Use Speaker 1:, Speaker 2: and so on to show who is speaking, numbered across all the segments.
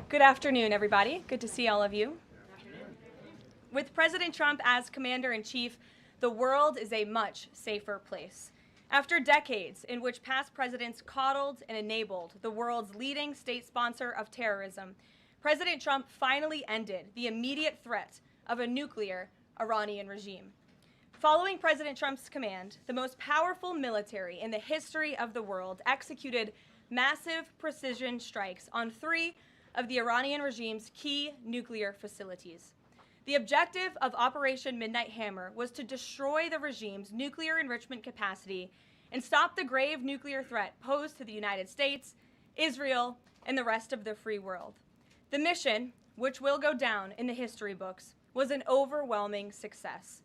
Speaker 1: Good afternoon, everybody. Good to see all of you. With President Trump as commander-in-chief, the world is a much safer place. After decades in which past presidents coddled and enabled the world's leading state sponsor of terrorism, President Trump finally ended the immediate threat of a nuclear Iranian regime. Following President Trump's command, the most powerful military in the history of the world executed massive precision strikes on 3 of the Iranian regime's key nuclear facilities. The objective of Operation Midnight Hammer was to destroy the regime's nuclear enrichment capacity and stop the grave nuclear threat posed to the United States, Israel, and the rest of the free world. The mission, which will go down in the history books, was an overwhelming success.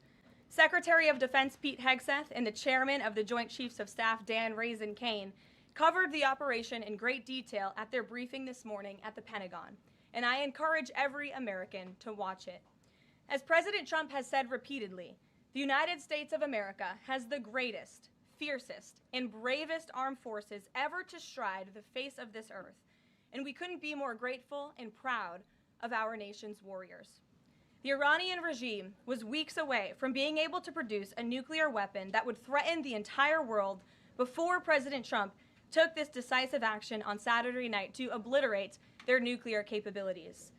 Speaker 1: Secretary of Defense Pete Hegseth and the chairman of the Joint Chiefs of Staff Dan Raisin Kane covered the operation in great detail at their briefing this morning at the Pentagon, and I encourage every American to watch it. As President Trump has said repeatedly, the United States of America has the greatest, fiercest, and bravest armed forces ever to stride the face of this earth, and we couldn't be more grateful and proud of our nation's warriors. The Iranian regime was weeks away from being able to produce a nuclear weapon that would threaten the entire world before President Trump took this decisive action on Saturday night to obliterate their nuclear capabilities.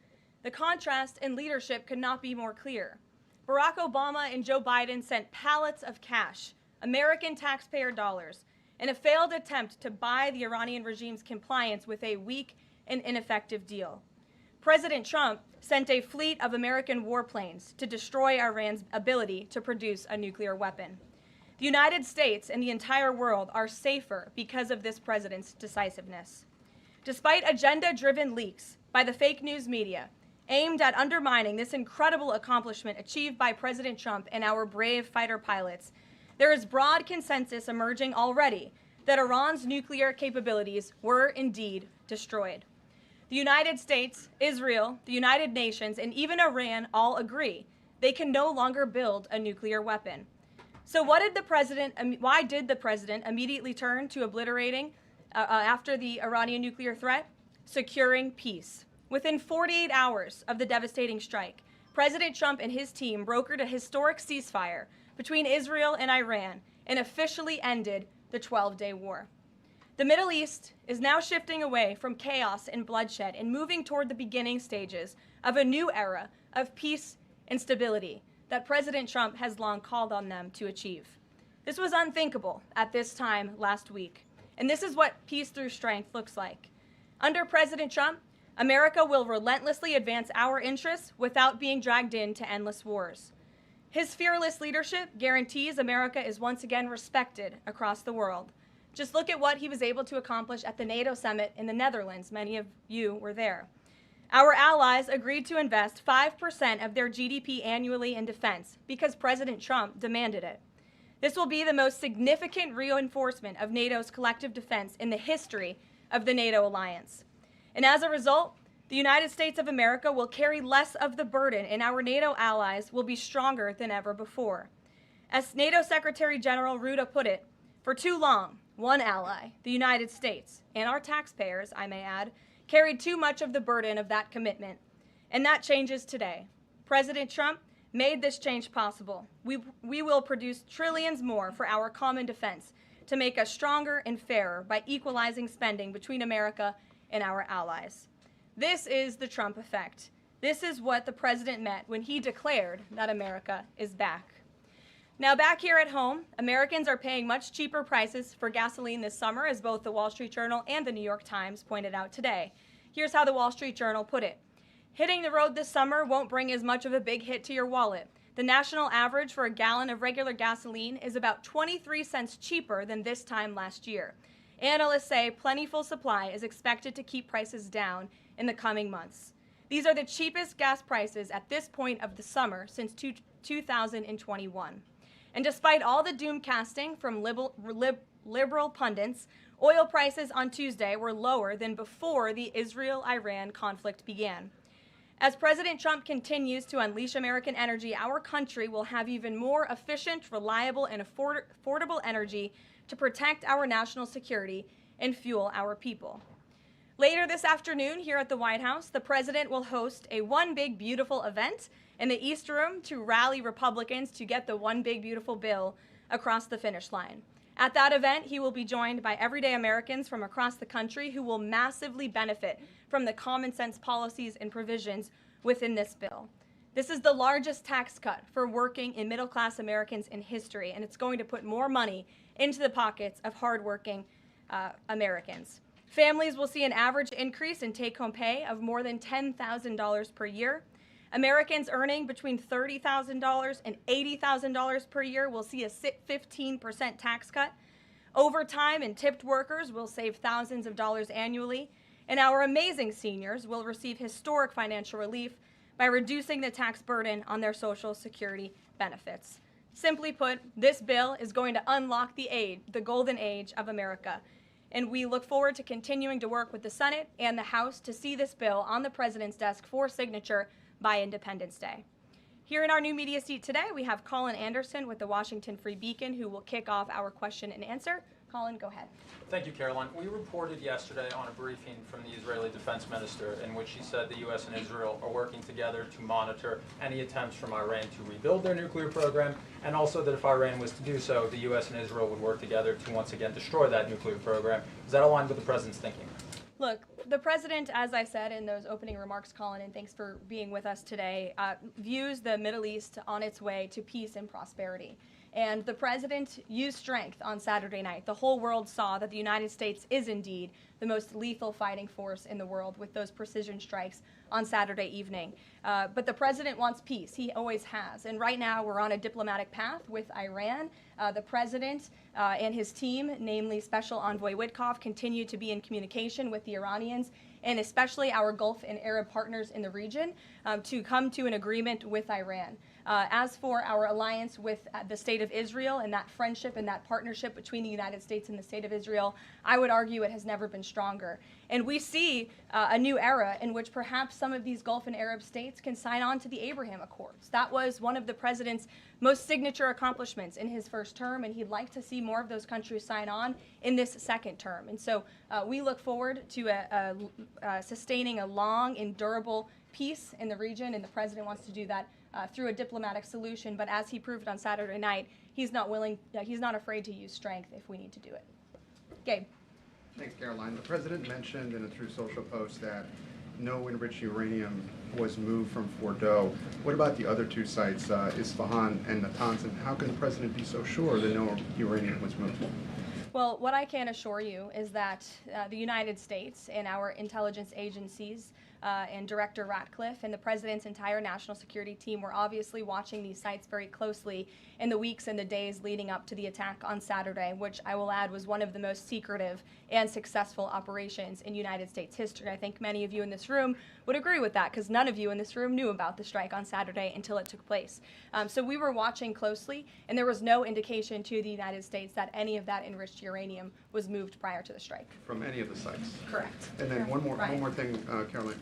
Speaker 1: The contrast in leadership could not be more clear. Barack Obama and Joe Biden sent pallets of cash, American taxpayer dollars, in a failed attempt to buy the Iranian regime's compliance with a weak and ineffective deal. President Trump sent a fleet of American warplanes to destroy Iran's ability to produce a nuclear weapon. The United States and the entire world are safer because of this president's decisiveness. Despite agenda-driven leaks by the fake news media aimed at undermining this incredible accomplishment achieved by President Trump and our brave fighter pilots, there is broad consensus emerging already that Iran's nuclear capabilities were indeed destroyed. The United States, Israel, the United Nations, and even Iran all agree they can no longer build a nuclear weapon. So why did the president immediately turn to obliterating after the Iranian nuclear threat? Securing peace. Within 48 hours of the devastating strike, President Trump and his team brokered a historic ceasefire between Israel and Iran and officially ended the 12-day war. The Middle East is now shifting away from chaos and bloodshed and moving toward the beginning stages of a new era of peace and stability that President Trump has long called on them to achieve. This was unthinkable at this time last week, and this is what peace through strength looks like. Under President Trump, America will relentlessly advance our interests without being dragged into endless wars. His fearless leadership guarantees America is once again respected across the world. Just look at what he was able to accomplish at the NATO summit in the Netherlands. Many of you were there. Our allies agreed to invest 5% of their GDP annually in defense because President Trump demanded it. This will be the most significant reinforcement of NATO's collective defense in the history of the NATO alliance. And as a result, the United States of America will carry less of the burden, and our NATO allies will be stronger than ever before. As NATO Secretary General Ruda put it, for too long, one ally, the United States, and our taxpayers, I may add, carried too much of the burden of that commitment. And that changes today. President Trump made this change possible. We will produce trillions more for our common defense to make us stronger and fairer by equalizing spending between America and our allies. This is the Trump effect. This is what the president meant when he declared that America is back. Now, back here at home, Americans are paying much cheaper prices for gasoline this summer, as both the Wall Street Journal and the New York Times pointed out today. Here's how the Wall Street Journal put it. Hitting the road this summer won't bring as much of a big hit to your wallet. The national average for a gallon of regular gasoline is about 23 cents cheaper than this time last year. Analysts say plentiful supply is expected to keep prices down in the coming months. These are the cheapest gas prices at this point of the summer since 2021. And despite all the doom casting from liberal pundits, oil prices on Tuesday were lower than before the Israel-Iran conflict began. As President Trump continues to unleash American energy, our country will have even more efficient, reliable, and affordable energy to protect our national security and fuel our people. Later this afternoon here at the White House, the president will host a One Big Beautiful event in the East Room to rally Republicans to get the One Big Beautiful bill across the finish line. At that event, he will be joined by everyday Americans from across the country who will massively benefit from the common sense policies and provisions within this bill. This is the largest tax cut for working and middle-class Americans in history, and it's going to put more money into the pockets of hardworking Americans. Families will see an average increase in take-home pay of more than $10,000 per year. Americans earning between $30,000 and $80,000 per year will see a 15% tax cut. Overtime and tipped workers will save thousands of dollars annually. And our amazing seniors will receive historic financial relief by reducing the tax burden on their Social Security benefits. Simply put, this bill is going to unlock the golden age of America. And we look forward to continuing to work with the Senate and the House to see this bill on the president's desk for signature by Independence Day. Here in our new media seat today, we have Colin Anderson with the Washington Free Beacon, who will kick off our question and answer. Colin, go ahead.
Speaker 2: Thank you, Karoline. We reported yesterday on a briefing from the Israeli defense minister in which he said the U.S. and Israel are working together to monitor any attempts from Iran to rebuild their nuclear program, and also that if Iran was to do so, the U.S. and Israel would work together to once again destroy that nuclear program. Does that align with the president's thinking?
Speaker 1: Look, the president, as I said in those opening remarks, Colin, and thanks for being with us today, views the Middle East on its way to peace and prosperity. And the president used strength on Saturday night. The whole world saw that the United States is indeed the most lethal fighting force in the world with those precision strikes on Saturday evening. But the president wants peace. He always has. And right now we're on a diplomatic path with Iran. The president and his team, namely Special Envoy Witkoff, continue to be in communication with the Iranians and especially our Gulf and Arab partners in the region to come to an agreement with Iran. As for our alliance with the State of Israel and that friendship and that partnership between the United States and the State of Israel, I would argue it has never been stronger. And we see a new era in which perhaps some of these Gulf and Arab states can sign on to the Abraham Accords. That was one of the president's most signature accomplishments in his first term, and he'd like to see more of those countries sign on in this second term. And so we look forward to sustaining a long and durable peace in the region, and the president wants to do that through a diplomatic solution. But as he proved on Saturday night, he's not afraid to use strength if we need to do it. Gabe.
Speaker 3: Thanks, Caroline. The president mentioned in a Truth Social post that no enriched uranium was moved from Fordow. What about the other two sites, Isfahan and Natanz, and how can the president be so sure that no uranium was moved?
Speaker 1: Well, what I can assure you is that the United States and our intelligence agencies and Director Ratcliffe and the President's entire national security team were obviously watching these sites very closely in the weeks and the days leading up to the attack on Saturday, which I will add was one of the most secretive and successful operations in United States history. I think many of you in this room would agree with that because none of you in this room knew about the strike on Saturday until it took place. So we were watching closely, and there was no indication to the United States that any of that enriched uranium was moved prior to the strike.
Speaker 3: From any of the sites?
Speaker 1: Correct.
Speaker 3: And then one more thing, Caroline.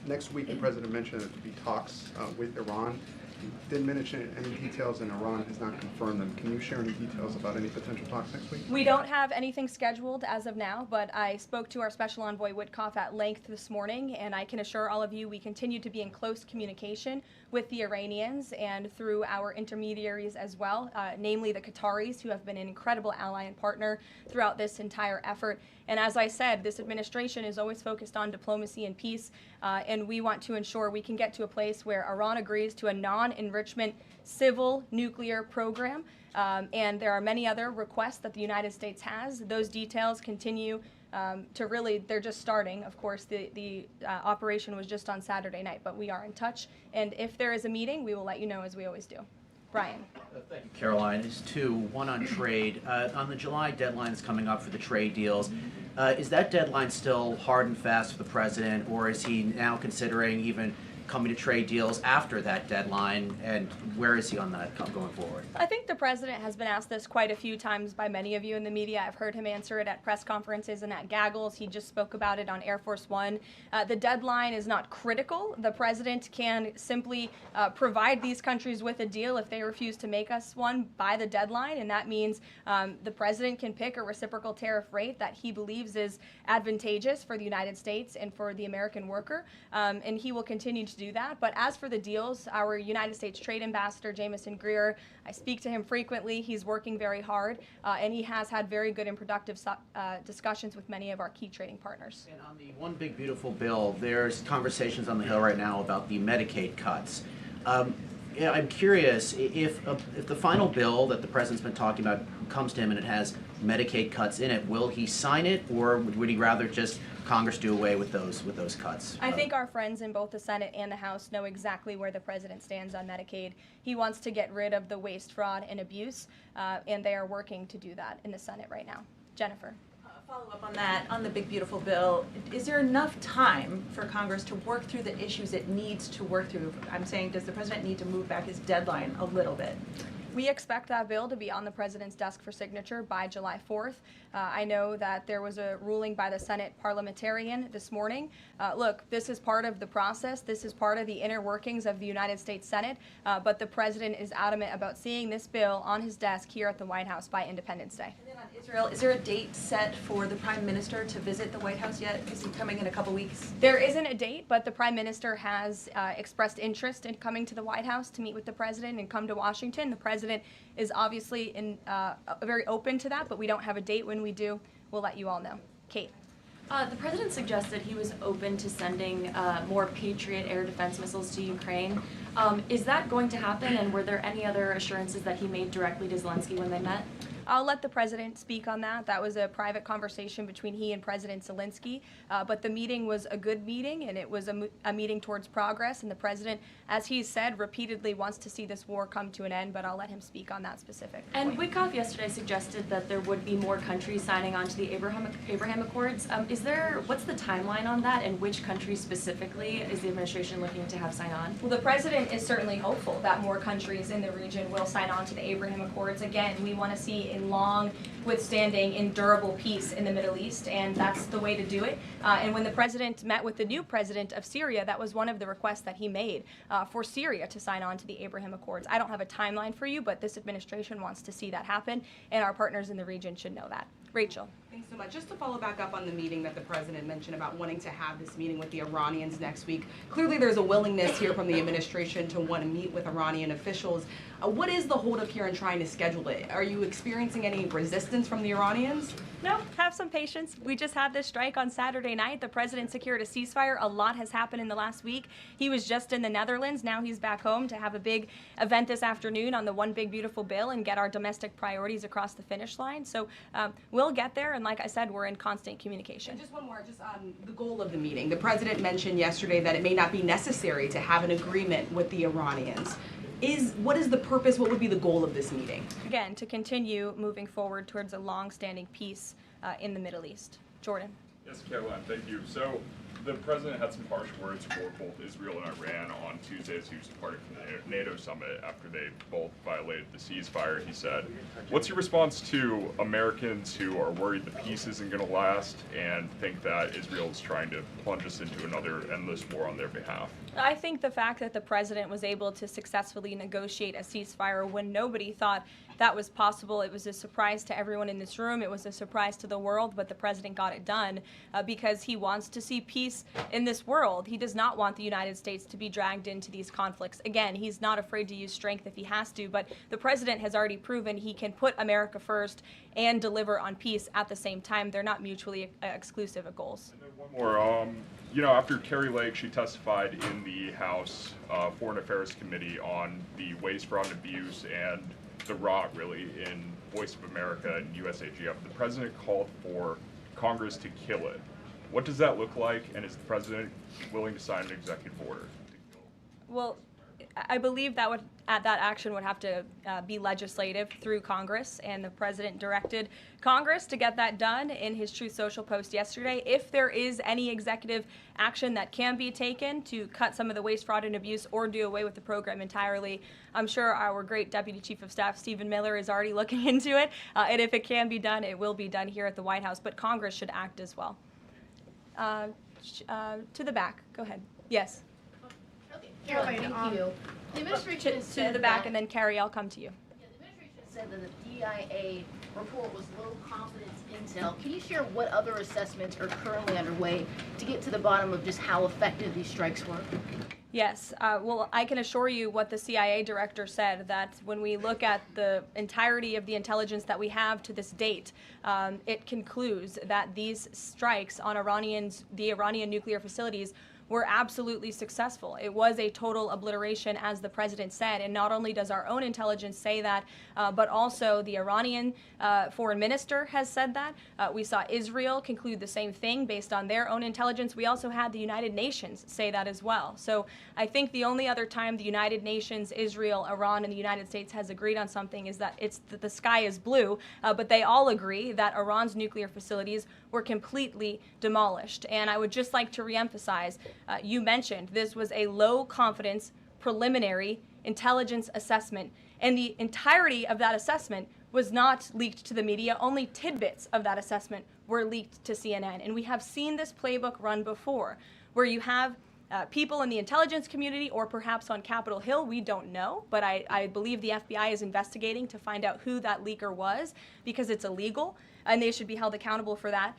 Speaker 3: Next week, the president mentioned that there would be talks with Iran. Didn't mention any details, and Iran has not confirmed them. Can you share any details about any potential talks next week?
Speaker 1: We don't have anything scheduled as of now, but I spoke to our Special Envoy Witkoff at length this morning, and I can assure all of you we continue to be in close communication with the Iranians and through our intermediaries as well, namely the Qataris, who have been an incredible ally and partner throughout this entire effort. And as I said, this administration is always focused on diplomacy and peace, and we want to ensure we can get to a place where Iran agrees to a non-enrichment civil nuclear program. And there are many other requests that the United States has. Those details continue to really, they're just starting. Of course, the operation was just on Saturday night, but we are in touch. And if there is a meeting, we will let you know, as we always do. Brian.
Speaker 4: Thank you, Caroline. There's two. One on trade. On the July deadline that's coming up for the trade deals, is that deadline still hard and fast for the president, or is he now considering even coming to trade deals after that deadline, and where is he on that going forward?
Speaker 1: I think the president has been asked this quite a few times by many of you in the media. I've heard him answer it at press conferences and at gaggles. He just spoke about it on Air Force One. The deadline is not critical. The president can simply provide these countries with a deal if they refuse to make us one by the deadline, and that means the president can pick a reciprocal tariff rate that he believes is advantageous for the United States and for the American worker, and he will continue to do that. But as for the deals, our United States Trade Ambassador, Jamison Greer, I speak to him frequently. He's working very hard, and he has had very good and productive discussions with many of our key trading partners.
Speaker 4: And on the One Big Beautiful Bill, there's conversations on the Hill right now about the Medicaid cuts. Yeah, I'm curious if the final bill that the president's been talking about comes to him and it has Medicaid cuts in it, will he sign it, or would he rather just Congress do away with those cuts?
Speaker 1: I think our friends in both the Senate and the House know exactly where the president stands on Medicaid. He wants to get rid of the waste, fraud, and abuse, and they are working to do that in the Senate right now. Jennifer.
Speaker 5: Follow up on that, on the big beautiful bill, is there enough time for Congress to work through the issues it needs to work through? I'm saying, does the president need to move back his deadline a little bit?
Speaker 1: We expect that bill to be on the president's desk for signature by July 4th. I know that there was a ruling by the Senate parliamentarian this morning. Look, this is part of the process. This is part of the inner workings of the United States Senate, but the president is adamant about seeing this bill on his desk here at the White House by Independence Day.
Speaker 5: And then on Israel, is there a date set for the Prime Minister to visit the White House yet? Is he coming in a couple weeks?
Speaker 1: There isn't a date, but the Prime Minister has expressed interest in coming to the White House to meet with the president and come to Washington. The president is obviously very open to that, but we don't have a date. When we do, we'll let you all know. Kate.
Speaker 6: The president suggested he was open to sending more Patriot air defense missiles to Ukraine. Is that going to happen, and were there any other assurances that he made directly to Zelensky when they met?
Speaker 1: I'll let the president speak on that. That was a private conversation between he and President Zelensky, but the meeting was a good meeting, and it was a meeting towards progress, and the president, as he said, repeatedly wants to see this war come to an end, but I'll let him speak on that specific
Speaker 6: And
Speaker 1: point.
Speaker 6: Witkoff yesterday suggested that there would be more countries signing on to the Abraham Accords. What's the timeline on that, and which countries specifically is the administration looking to have sign on?
Speaker 1: Well, the president is certainly hopeful that more countries in the region will sign on to the Abraham Accords. Again, we want to see a long, withstanding, and durable peace in the Middle East, and that's the way to do it. And when the president met with the new president of Syria, that was one of the requests that he made for Syria to sign on to the Abraham Accords. I don't have a timeline for you, but this administration wants to see that happen, and our partners in the region should know that. Rachel.
Speaker 7: Thanks so much. Just to follow back up on the meeting that the president mentioned about wanting to have this meeting with the Iranians next week. Clearly there's a willingness here from the administration to want to meet with Iranian officials. What is the holdup here in trying to schedule it? Are you experiencing any resistance from the Iranians?
Speaker 1: No, have some patience. We just had this strike on Saturday night. The president secured a ceasefire. A lot has happened in the last week. He was just in the Netherlands. Now he's back home to have a big event this afternoon on the One Big Beautiful Bill and get our domestic priorities across the finish line. So we'll get there, and like I said, we're in constant communication.
Speaker 7: And just one more, just on the goal of the meeting. The president mentioned yesterday that it may not be necessary to have an agreement with the Iranians. What is the purpose, what would be the goal of this meeting?
Speaker 1: Again, to continue moving forward towards a long-standing peace in the Middle East. Jordan.
Speaker 8: Yes, Karoline, thank you. So the president had some harsh words for both Israel and Iran on Tuesday as he was departing from the NATO summit after they both violated the ceasefire. He said, what's your response to Americans who are worried the peace isn't going to last and think that Israel is trying to plunge us into another endless war on their behalf?
Speaker 1: I think the fact that the president was able to successfully negotiate a ceasefire when nobody thought that was possible, it was a surprise to everyone in this room, it was a surprise to the world, but the president got it done because he wants to see peace in this world. He does not want the United States to be dragged into these conflicts. Again, he's not afraid to use strength if he has to, but the president has already proven he can put America first and deliver on peace at the same time. They're not mutually exclusive goals.
Speaker 8: And then one more. You know, after Kari Lake, she testified in the House Foreign Affairs Committee on the waste, fraud, and abuse and the rot, really, in Voice of America and USAGF. The president called for Congress to kill it. What does that look like, and is the president willing to sign an executive order?
Speaker 1: Well, I believe that that action would have to be legislative through Congress, and the president directed Congress to get that done in his Truth Social post yesterday. If there is any executive action that can be taken to cut some of the waste, fraud, and abuse or do away with the program entirely, I'm sure our great Deputy Chief of Staff, Stephen Miller, is already looking into it. And if it can be done, it will be done here at the White House. But Congress should act as well. To the back. Go ahead. Yes.
Speaker 9: Okay, Caroline, thank you. The administration has
Speaker 1: To
Speaker 9: said
Speaker 1: the back,
Speaker 9: that-
Speaker 1: and then Carrie, I'll come to you.
Speaker 9: Yeah, the administration said that the DIA report was low confidence intel. Can you share what other assessments are currently underway to get to the bottom of just how effective these strikes were?
Speaker 1: Yes, well, I can assure you what the CIA director said, that when we look at the entirety of the intelligence that we have to this date, it concludes that these strikes on the Iranian nuclear facilities were absolutely successful. It was a total obliteration, as the president said, and not only does our own intelligence say that, but also the Iranian foreign minister has said that. We saw Israel conclude the same thing based on their own intelligence. We also had the United Nations say that as well. So I think the only other time the United Nations, Israel, Iran, and the United States has agreed on something is that the sky is blue, but they all agree that Iran's nuclear facilities were completely demolished. And I would just like to reemphasize, you mentioned this was a low confidence preliminary intelligence assessment, and the entirety of that assessment was not leaked to the media. Only tidbits of that assessment were leaked to CNN. And we have seen this playbook run before, where you have people in the intelligence community, or perhaps on Capitol Hill, we don't know, but I believe the FBI is investigating to find out who that leaker was, because it's illegal, and they should be held accountable for that,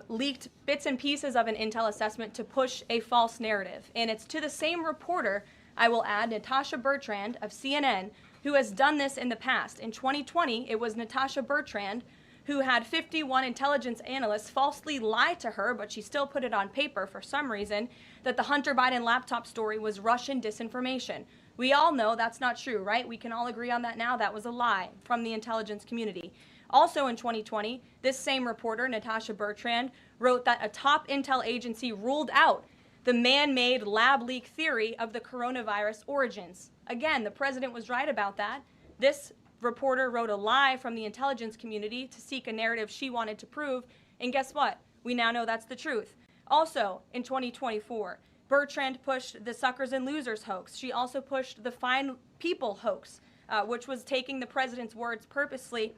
Speaker 1: leaked bits and pieces of an intel assessment to push a false narrative. And it's to the same reporter, I will add, Natasha Bertrand of CNN, who has done this in the past. In 2020, it was Natasha Bertrand who had 51 intelligence analysts falsely lie to her, but she still put it on paper for some reason, that the Hunter Biden laptop story was Russian disinformation. We all know that's not true, right? We can all agree on that now. That was a lie from the intelligence community. Also in 2020, this same reporter, Natasha Bertrand, wrote that a top intel agency ruled out the man-made lab leak theory of the coronavirus origins. Again, the president was right about that. This reporter wrote a lie from the intelligence community to seek a narrative she wanted to prove, and guess what? We now know that's the truth. Also, in 2024, Bertrand pushed the suckers and losers hoax. She also pushed the fine people hoax, which was taking the president's words purposely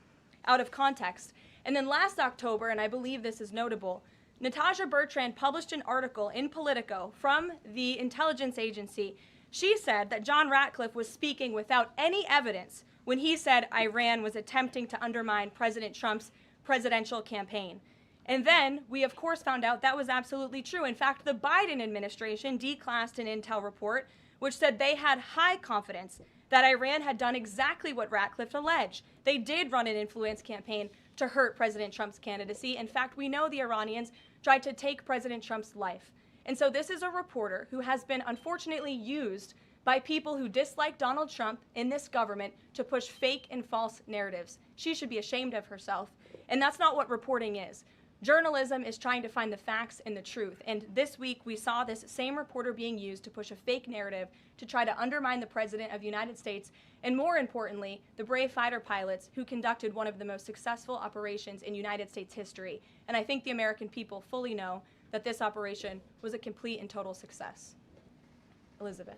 Speaker 1: out of context. And then last October, and I believe this is notable, Natasha Bertrand published an article in Politico from the intelligence agency. She said that John Ratcliffe was speaking without any evidence when he said Iran was attempting to undermine President Trump's presidential campaign. And then we, of course, found out that was absolutely true. In fact, the Biden administration declassed an intel report which said they had high confidence that Iran had done exactly what Ratcliffe alleged. They did run an influence campaign to hurt President Trump's candidacy. In fact, we know the Iranians tried to take President Trump's life. And so this is a reporter who has been unfortunately used by people who dislike Donald Trump in this government to push fake and false narratives. She should be ashamed of herself. And that's not what reporting is. Journalism is trying to find the facts and the truth. And this week we saw this same reporter being used to push a fake narrative to try to undermine the President of the United States, and more importantly, the brave fighter pilots who conducted one of the most successful operations in United States history. And I think the American people fully know that this operation was a complete and total success. Elizabeth.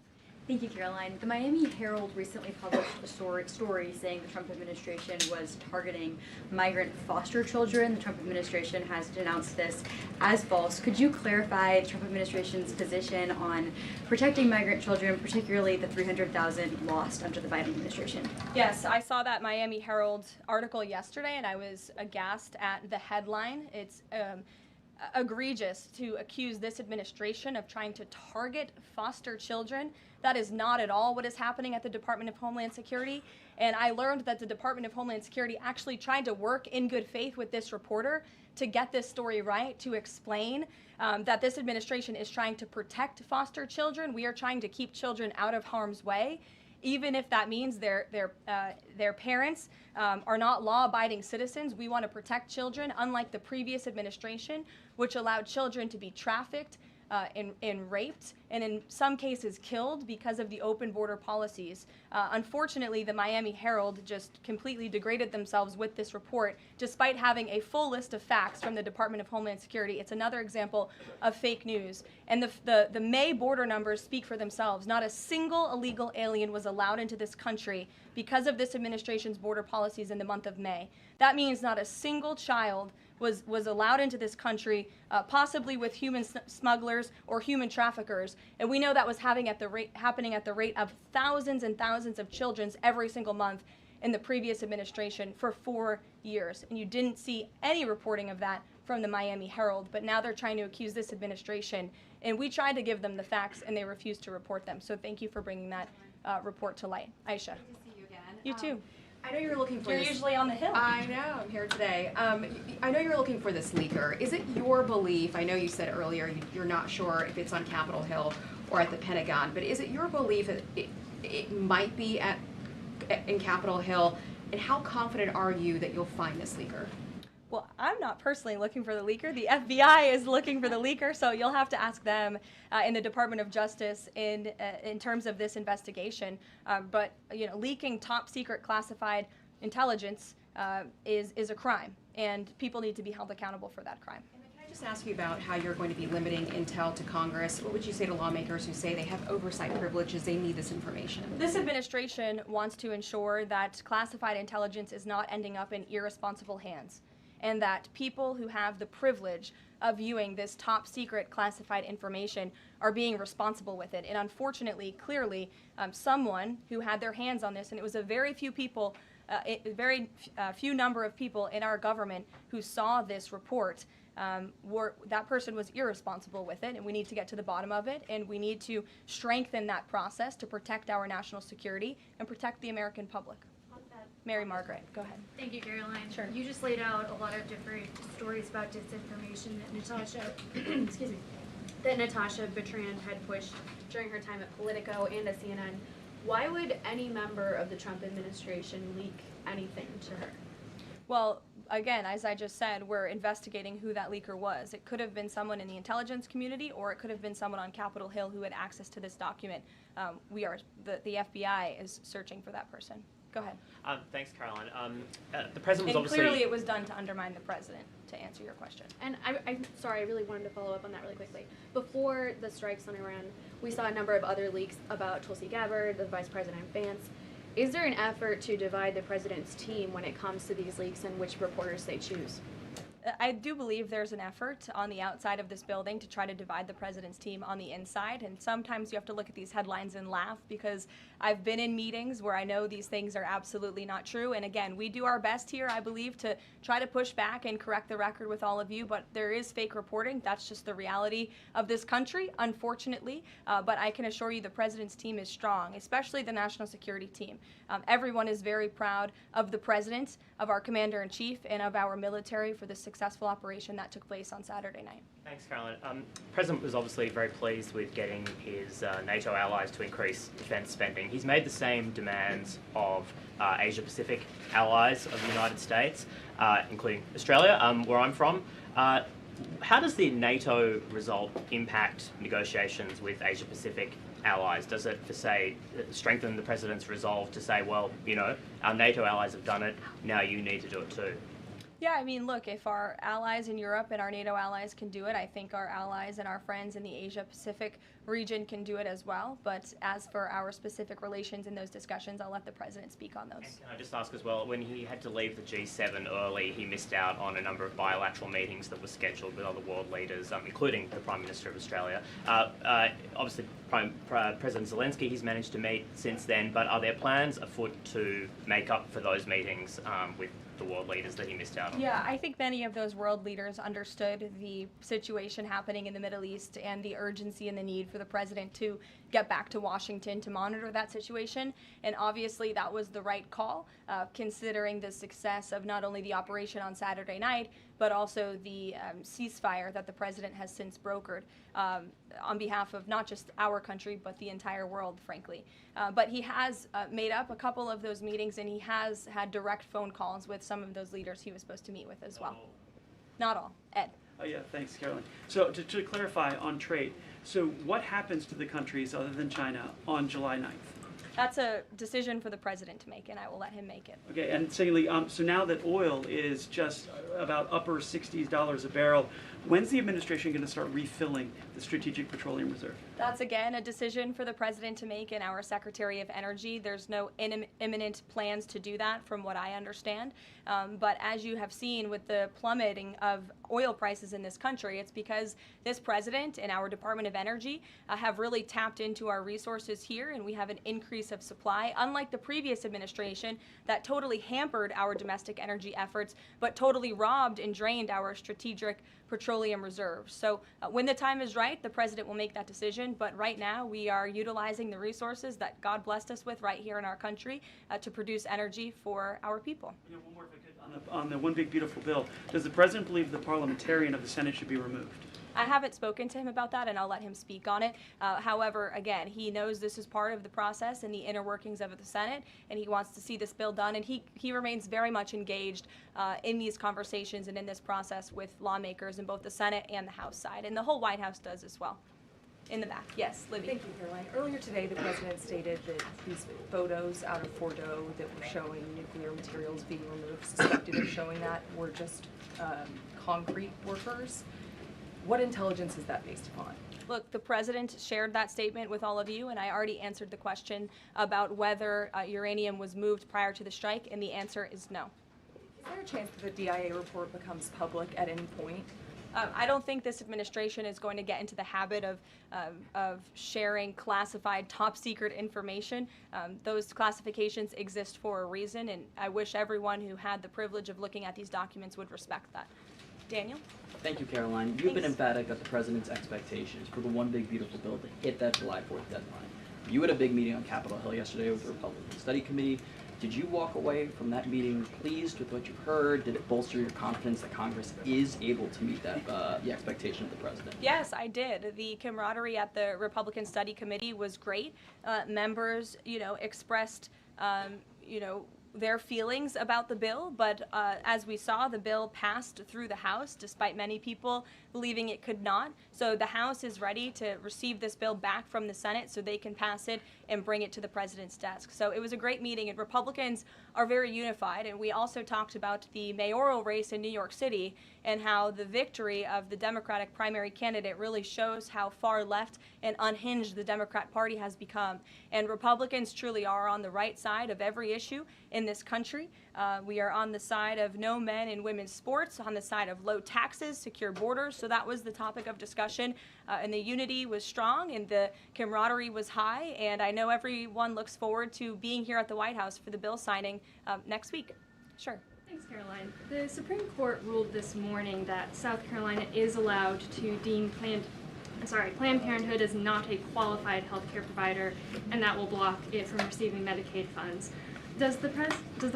Speaker 10: Thank you, Caroline. The Miami Herald recently published a story saying the Trump administration was targeting migrant foster children. The Trump administration has denounced this as false. Could you clarify the Trump administration's position on protecting migrant children, particularly the 300,000 lost under the Biden administration?
Speaker 1: Yes, I saw that Miami Herald article yesterday, and I was aghast at the headline. It's egregious to accuse this administration of trying to target foster children. That is not at all what is happening at the Department of Homeland Security. And I learned that the Department of Homeland Security actually tried to work in good faith with this reporter to get this story right, to explain that this administration is trying to protect foster children. We are trying to keep children out of harm's way, even if that means their parents are not law-abiding citizens. We want to protect children, unlike the previous administration, which allowed children to be trafficked, and raped, and in some cases killed because of the open border policies. Unfortunately, the Miami Herald just completely degraded themselves with this report, despite having a full list of facts from the Department of Homeland Security. It's another example of fake news. And the May border numbers speak for themselves. Not a single illegal alien was allowed into this country because of this administration's border policies in the month of May. That means not a single child was allowed into this country, possibly with human smugglers or human traffickers. And we know that was happening at the rate of thousands and thousands of children every single month in the previous administration for 4 years. And you didn't see any reporting of that from the Miami Herald, but now they're trying to accuse this administration. And we tried to give them the facts, and they refused to report them. So thank you for bringing that report to light. Aisha.
Speaker 11: Good to see you again.
Speaker 1: You too.
Speaker 11: I know you're looking for
Speaker 1: You're
Speaker 11: this.
Speaker 1: usually on the Hill.
Speaker 11: I know, I'm here today. I know you're looking for this leaker. Is it your belief, I know you said earlier you're not sure if it's on Capitol Hill or at the Pentagon, but is it your belief that it might be in Capitol Hill, and how confident are you that you'll find this leaker?
Speaker 1: Well, I'm not personally looking for the leaker. The FBI is looking for the leaker, so you'll have to ask them in the Department of Justice in terms of this investigation. But leaking top secret classified intelligence is a crime, and people need to be held accountable for that crime.
Speaker 11: Can I just ask you about how you're going to be limiting intel to Congress? What would you say to lawmakers who say they have oversight privileges, they need this information?
Speaker 1: This administration wants to ensure that classified intelligence is not ending up in irresponsible hands, and that people who have the privilege of viewing this top secret classified information are being responsible with it. And unfortunately, clearly, someone who had their hands on this, and it was a very few people, few number of people in our government who saw this report, that person was irresponsible with it, and we need to get to the bottom of it, and we need to strengthen that process to protect our national security and protect the American public. Mary Margaret, go ahead.
Speaker 12: Thank you, Caroline.
Speaker 1: Sure.
Speaker 12: You just laid out a lot of different stories about disinformation that Natasha, excuse me, that Natasha Bertrand had pushed during her time at Politico and at CNN. Why would any member of the Trump administration leak anything to her?
Speaker 1: Well, again, as I just said, we're investigating who that leaker was. It could have been someone in the intelligence community, or it could have been someone on Capitol Hill who had access to this document. The FBI is searching for that person. Go ahead.
Speaker 13: Thanks, Caroline. The president was
Speaker 1: And
Speaker 13: obviously...
Speaker 1: clearly it was done to undermine the president, to answer your question.
Speaker 12: And I'm sorry, I really wanted to follow up on that really quickly. Before the strikes on Iran, we saw a number of other leaks about Tulsi Gabbard, the Vice President Vance. Is there an effort to divide the president's team when it comes to these leaks and which reporters they choose?
Speaker 1: I do believe there's an effort on the outside of this building to try to divide the president's team on the inside, and sometimes you have to look at these headlines and laugh, because I've been in meetings where I know these things are absolutely not true. And again, we do our best here, I believe, to try to push back and correct the record with all of you, but there is fake reporting. That's just the reality of this country, unfortunately. But I can assure you the president's team is strong, especially the national security team. Everyone is very proud of the president, of our commander-in-chief, and of our military for the successful operation that took place on Saturday night.
Speaker 13: Thanks, Caroline. The President was obviously very pleased with getting his NATO allies to increase defence spending. He's made the same demands of Asia-Pacific allies of the United States, including Australia, where I'm from. How does the NATO result impact negotiations with Asia-Pacific allies? Does it, for say, strengthen the President's resolve to say, well, our NATO allies have done it, now you need to do it too?
Speaker 1: Yeah, I mean, look, if our allies in Europe and our NATO allies can do it, I think our allies and our friends in the Asia-Pacific region can do it as well. But as for our specific relations in those discussions, I'll let the president speak on those.
Speaker 13: And can I just ask as well, when he had to leave the G7 early, he missed out on a number of bilateral meetings that were scheduled with other world leaders, including the Prime Minister of Australia. Obviously, President Zelensky, he's managed to meet since then, but are there plans afoot to make up for those meetings with the world leaders that he missed out on?
Speaker 1: Yeah, I think many of those world leaders understood the situation happening in the Middle East and the urgency and the need for the president to get back to Washington to monitor that situation. And obviously that was the right call, considering the success of not only the operation on Saturday night, but also the ceasefire that the president has since brokered on behalf of not just our country, but the entire world, frankly. But he has made up a couple of those meetings, and he has had direct phone calls with some of those leaders he was supposed to meet with as well. Not all. Ed.
Speaker 14: Yeah, thanks, Caroline. So to clarify on trade, so what happens to the countries other than China on July 9th?
Speaker 1: That's a decision for the president to make, and I will let him make it.
Speaker 14: Okay, and secondly, so now that oil is just about upper $60s a barrel, when's the administration going to start refilling the Strategic Petroleum Reserve?
Speaker 1: That's, again, a decision for the president to make and our Secretary of Energy. There's no imminent plans to do that, from what I understand. But as you have seen with the plummeting of oil prices in this country, it's because this president and our Department of Energy have really tapped into our resources here, and we have an increase of supply, unlike the previous administration that totally hampered our domestic energy efforts, but totally robbed and drained our strategic petroleum reserves. So when the time is right, the president will make that decision. But right now, we are utilizing the resources that God blessed us with right here in our country to produce energy for our people.
Speaker 14: You know, one more if I could, on the One Big Beautiful Bill, does the president believe the parliamentarian of the Senate should be removed?
Speaker 1: I haven't spoken to him about that, and I'll let him speak on it. However, again, he knows this is part of the process and the inner workings of the Senate, and he wants to see this bill done, and he remains very much engaged in these conversations and in this process with lawmakers in both the Senate and the House side, and the whole White House does as well. In the back, yes, Libby.
Speaker 15: Thank you, Caroline. Earlier today, the president stated that these photos out of Fordo that were showing nuclear materials being removed, suspected of showing that, were just concrete workers. What intelligence is that based upon?
Speaker 1: Look, the president shared that statement with all of you, and I already answered the question about whether uranium was moved prior to the strike, and the answer is no.
Speaker 15: Is there a chance that the DIA report becomes public at any point?
Speaker 1: I don't think this administration is going to get into the habit of sharing classified, top-secret information. Those classifications exist for a reason, and I wish everyone who had the privilege of looking at these documents would respect that. Daniel?
Speaker 16: Thank you, Caroline. You've been emphatic that the president's expectations for the One Big Beautiful Bill to hit that July 4th deadline. You had a big meeting on Capitol Hill yesterday with the Republican Study Committee. Did you walk away from that meeting pleased with what you heard? Did it bolster your confidence that Congress is able to meet that the expectation of the president?
Speaker 1: Yes, I did. The camaraderie at the Republican Study Committee was great. Members, expressed, their feelings about the bill, but as we saw, the bill passed through the House despite many people believing it could not. So the House is ready to receive this bill back from the Senate so they can pass it and bring it to the president's desk. So it was a great meeting, and Republicans are very unified. And we also talked about the mayoral race in New York City and how the victory of the Democratic primary candidate really shows how far left and unhinged the Democrat Party has become. And Republicans truly are on the right side of every issue in this country. We are on the side of no men in women's sports, on the side of low taxes, secure borders. So that was the topic of discussion, and the unity was strong and the camaraderie was high, and I know everyone looks forward to being here at the White House for the bill signing next week. Sure.
Speaker 17: Thanks, Caroline. The Supreme Court ruled this morning that South Carolina is allowed to deem Planned Parenthood as not a qualified health care provider, and that will block it from receiving Medicaid funds. Does the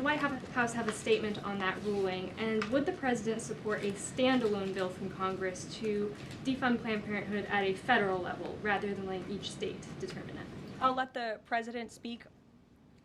Speaker 17: White House have a statement on that ruling, and would the president support a standalone bill from Congress to defund Planned Parenthood at a federal level rather than letting each state determine it?
Speaker 1: I'll let the president speak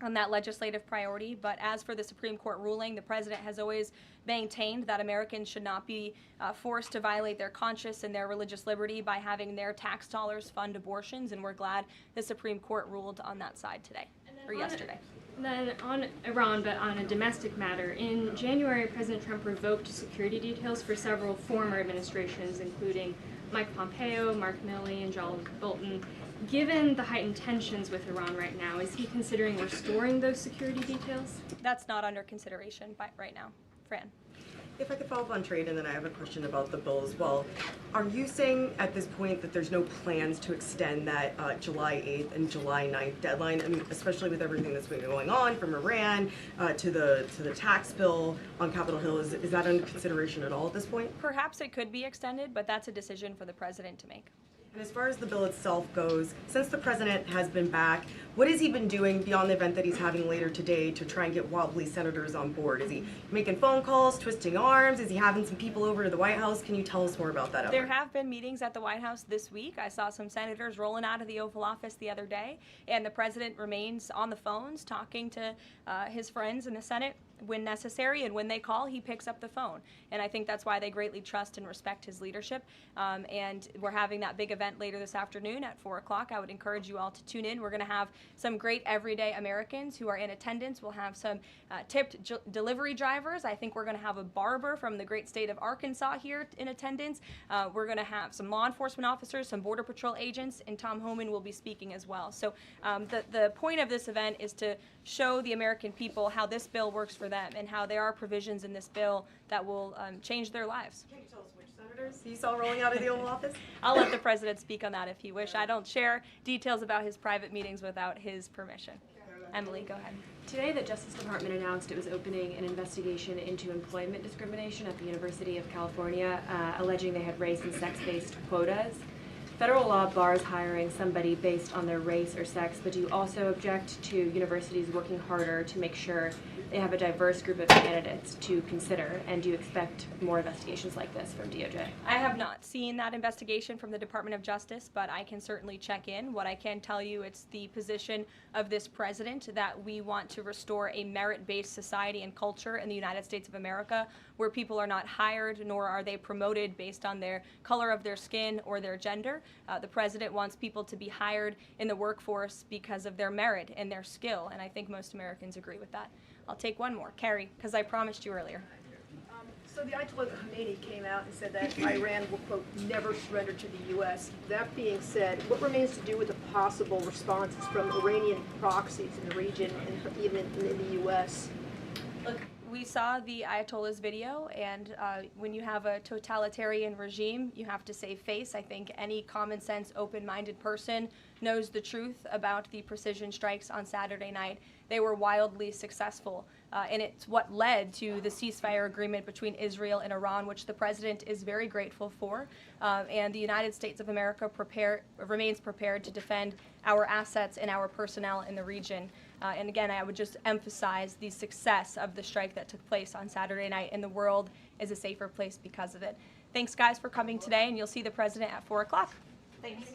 Speaker 1: on that legislative priority, but as for the Supreme Court ruling, the president has always maintained that Americans should not be forced to violate their conscience and their religious liberty by having their tax dollars fund abortions, and we're glad the Supreme Court ruled on that side today, or yesterday.
Speaker 17: Then on Iran, but on a domestic matter, in January, President Trump revoked security details for several former administrations, including Mike Pompeo, Mark Milley, and John Bolton. Given the heightened tensions with Iran right now, is he considering restoring those security details?
Speaker 1: That's not under consideration right now. Fran.
Speaker 18: If I could follow up on trade, and then I have a question about the bill as well. Are you saying at this point that there's no plans to extend that July 8th and July 9th deadline? I mean, especially with everything that's been going on from Iran to the tax bill on Capitol Hill, is that under consideration at all at this point?
Speaker 1: Perhaps it could be extended, but that's a decision for the president to make.
Speaker 18: And as far as the bill itself goes, since the president has been back, what has he been doing beyond the event that he's having later today to try and get wobbly senators on board? Is he making phone calls, twisting arms? Is he having some people over to the White House? Can you tell us more about that effort?
Speaker 1: There have been meetings at the White House this week. I saw some senators rolling out of the Oval Office the other day, and the president remains on the phones talking to his friends in the Senate when necessary, and when they call, he picks up the phone. And I think that's why they greatly trust and respect his leadership. And we're having that big event later this afternoon at 4 o'clock. I would encourage you all to tune in. We're going to have some great everyday Americans who are in attendance. We'll have some tipped delivery drivers. I think we're going to have a barber from the great state of Arkansas here in attendance. We're going to have some law enforcement officers, some Border Patrol agents, and Tom Homan will be speaking as well. So the point of this event is to show the American people how this bill works for them and how there are provisions in this bill that will change their lives.
Speaker 18: Can you tell us which senators you saw rolling out of the Oval Office?
Speaker 1: I'll let the president speak on that if he wish. I don't share details about his private meetings without his permission. Emily, go ahead.
Speaker 6: Today, the Justice Department announced it was opening an investigation into employment discrimination at the University of California, alleging they had race and sex-based quotas. Federal law bars hiring somebody based on their race or sex, but do you also object to universities working harder to make sure they have a diverse group of candidates to consider? And do you expect more investigations like this from DOJ?
Speaker 1: I have not seen that investigation from the Department of Justice, but I can certainly check in. What I can tell you, it's the position of this president that we want to restore a merit-based society and culture in the United States of America where people are not hired nor are they promoted based on their color of their skin or their gender. The president wants people to be hired in the workforce because of their merit and their skill, and I think most Americans agree with that. I'll take one more. Carrie, because I promised you earlier.
Speaker 19: So the Ayatollah Khomeini came out and said that Iran will, quote, never surrender to the U.S. That being said, what remains to do with the possible responses from Iranian proxies in the region and even in the U.S.?
Speaker 1: Look, we saw the Ayatollah's video, and when you have a totalitarian regime, you have to save face. I think any common sense, open-minded person knows the truth about the precision strikes on Saturday night. They were wildly successful, and it's what led to the ceasefire agreement between Israel and Iran, which the president is very grateful for. And the United States of America remains prepared to defend our assets and our personnel in the region. And again, I would just emphasize the success of the strike that took place on Saturday night, and the world is a safer place because of it. Thanks, guys, for coming today, and you'll see the president at 4 o'clock. Thanks.